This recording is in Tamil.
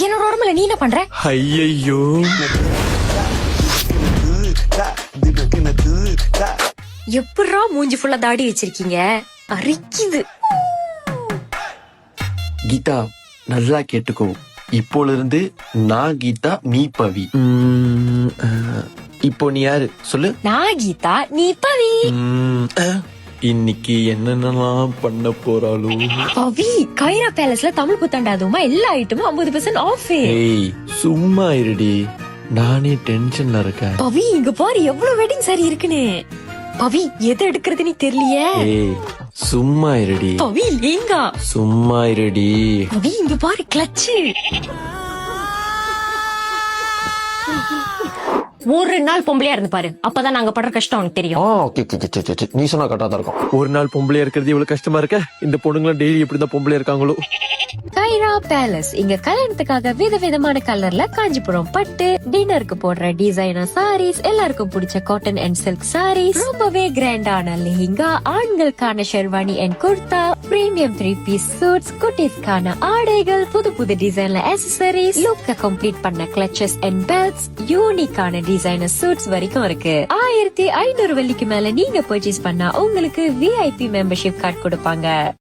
என்னோட உடம்புல நீ என்ன பண்ற? ஐயோ எப்படா மூஞ்சி ஃபுல்லா தாடி வச்சிருக்கீங்க? அரிக்குது. கீதா நல்லா கேட்டுக்கோ, இப்போல இருந்து நான் கீதா, நீ பவி. இப்போ நீ யாரு சொல்லு? நான் கீதா, நீ பவி. இன்னைக்கு என்னென்னலாம் பண்ண போறாளோ? பவி, கைரா பேலஸ்ல தமிழ் புத்தாண்டு அதுவுமா எல்லா ஐட்டமும் 50% ஆஃப். ஏய் சும்மா இருடி, நானே டென்ஷன்ல இருக்கேன். பவி இங்க பாரு எவ்வளவு வெட்டிங் சாரி இருக்குன்னு. பவி எதை எடுக்கிறதுன்னு தெரியலையே. ஏய் சும்மா இருடி. பவி லேங்கா. சும்மா இருடி. பவி இங்க பாரு கிளட்ச். ஒரு நாள் பொம்பளையா இருந்து பாரு, அப்பதான் நாங்க படுற கஷ்டம் உனக்கு தெரியும். நீ சொன்னா கரெக்டா தான் இருக்கும். ஒரு நாள் பொம்பளையா இருக்கிறது இவ்வளவு கஷ்டமா இருக்க, இந்த பொண்ணுங்களாம் டெய்லி எப்படிதான் பொம்பளையா இருக்காங்களோ. கைரா பேலஸ் இங்க கல்யாணத்துக்காக விதவிதமான கலர்ல காஞ்சிபுரம் பட்டு, டின்னருக்கு போடுற டிசைனர் சாரீஸ், எல்லாருக்கும் பிடிச்ச காட்டன் அண்ட் சில்க் சாரீஸ், ரொம்பவே கிராண்டான லெஹிங்கா, ஆண்களுக்கான sherwani and kurta, premium 3-piece suits, குட்டீஸ்க்கான ஆடைகள், புது புது டிசைன்ல ஆக்சசரிஸ், லுக்க கம்ப்ளீட் பண்ண கிளச்சஸ் அண்ட் பெல்ட்ஸ், யூனிக்கான டிசைனர் சூட்ஸ் வரைக்கும் இருக்கு. 1500 வெள்ளிக்கு மேல நீங்க பர்ச்சேஸ் பண்ணா உங்களுக்கு VIP மெம்பர்ஷிப் கார்டு கொடுப்பாங்க.